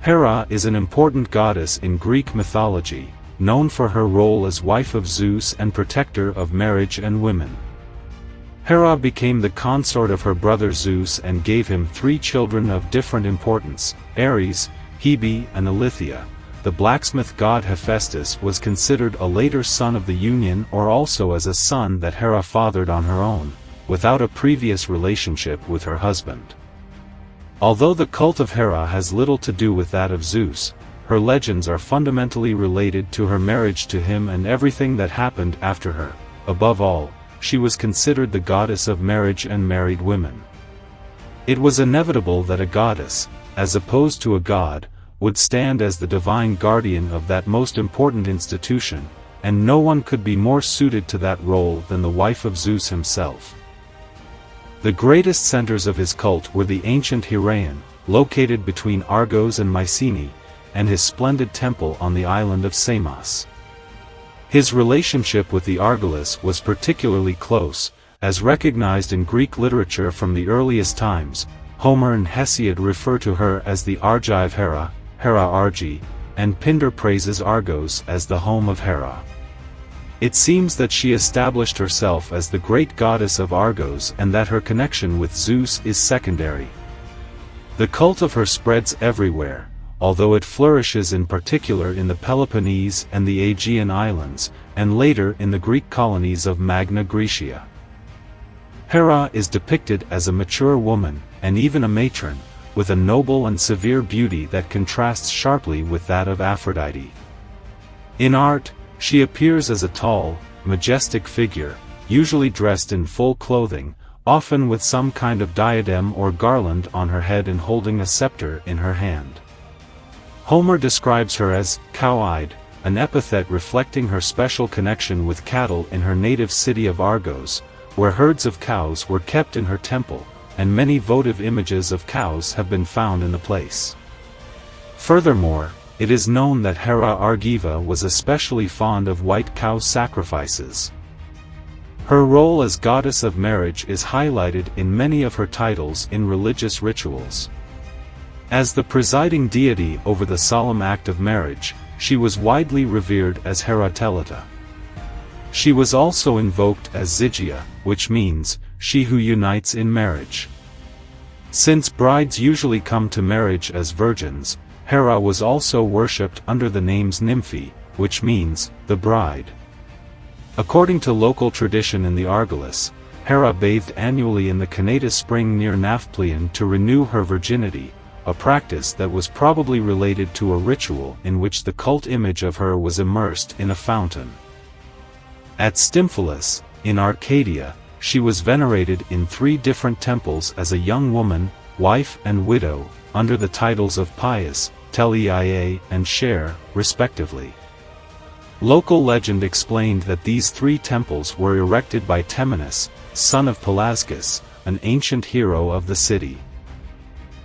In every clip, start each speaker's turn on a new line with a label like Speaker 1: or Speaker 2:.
Speaker 1: Hera is an important goddess in Greek mythology, known for her role as wife of Zeus and protector of marriage and women. Hera became the consort of her brother Zeus and gave him 3 children of different importance: Ares, Hebe and Ilithia. The blacksmith god Hephaestus was considered a later son of the union, or also as a son that Hera fathered on her own, without a previous relationship with her husband. Although the cult of Hera has little to do with that of Zeus, her legends are fundamentally related to her marriage to him and everything that happened after her. Above all, she was considered the goddess of marriage and married women. It was inevitable that a goddess, as opposed to a god, would stand as the divine guardian of that most important institution, and no one could be more suited to that role than the wife of Zeus himself. The greatest centers of his cult were the ancient Heraean, located between Argos and Mycenae, and his splendid temple on the island of Samos. His relationship with the Argolis was particularly close, as recognized in Greek literature from the earliest times. Homer and Hesiod refer to her as the Argi of Hera, Hera Argi, and Pindar praises Argos as the home of Hera. It seems that she established herself as the great goddess of Argos and that her connection with Zeus is secondary. The cult of her spreads everywhere, although it flourishes in particular in the Peloponnese and the Aegean Islands, and later in the Greek colonies of Magna Graecia. Hera is depicted as a mature woman, and even a matron, with a noble and severe beauty that contrasts sharply with that of Aphrodite. In art, she appears as a tall, majestic figure, usually dressed in full clothing, often with some kind of diadem or garland on her head and holding a scepter in her hand. Homer describes her as cow-eyed, an epithet reflecting her special connection with cattle in her native city of Argos, where herds of cows were kept in her temple, and many votive images of cows have been found in the place. Furthermore, it is known that Hera Argiva was especially fond of white cow sacrifices. Her role as goddess of marriage is highlighted in many of her titles in religious rituals. As the presiding deity over the solemn act of marriage, she was widely revered as Hera Teleta. She was also invoked as Zygia, which means, she who unites in marriage. Since brides usually come to marriage as virgins, Hera was also worshipped under the names Nymphi, which means, the bride. According to local tradition in the Argolis, Hera bathed annually in the Canatus spring near Nafplion to renew her virginity, a practice that was probably related to a ritual in which the cult image of her was immersed in a fountain. At Stymphalus, in Arcadia, she was venerated in 3 different temples as a young woman, wife and widow, under the titles of Pius, Teleia and Cher, respectively. Local legend explained that these 3 temples were erected by Temenus, son of Pelasgus, an ancient hero of the city.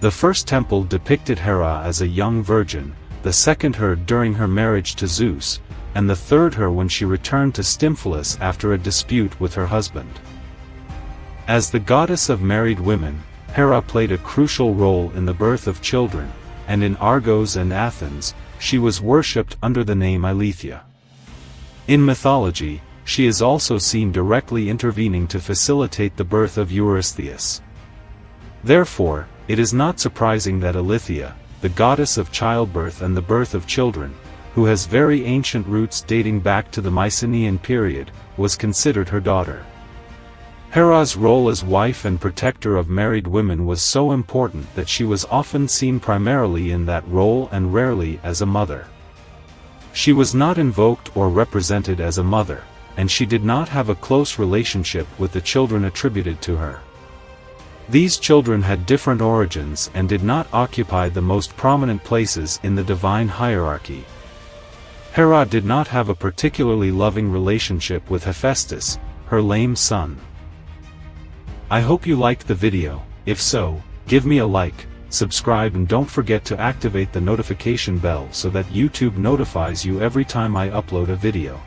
Speaker 1: The first temple depicted Hera as a young virgin, the second her during her marriage to Zeus, and the third her when she returned to Stymphalus after a dispute with her husband. As the goddess of married women, Hera played a crucial role in the birth of children, and in Argos and Athens, she was worshipped under the name Ilithia. In mythology, she is also seen directly intervening to facilitate the birth of Eurystheus. Therefore, it is not surprising that Ilithia, the goddess of childbirth and the birth of children, who has very ancient roots dating back to the Mycenaean period, was considered her daughter. Hera's role as wife and protector of married women was so important that she was often seen primarily in that role and rarely as a mother. She was not invoked or represented as a mother, and she did not have a close relationship with the children attributed to her. These children had different origins and did not occupy the most prominent places in the divine hierarchy. Hera did not have a particularly loving relationship with Hephaestus, her lame son. I hope you liked the video. If so, give me a like, subscribe and don't forget to activate the notification bell so that YouTube notifies you every time I upload a video.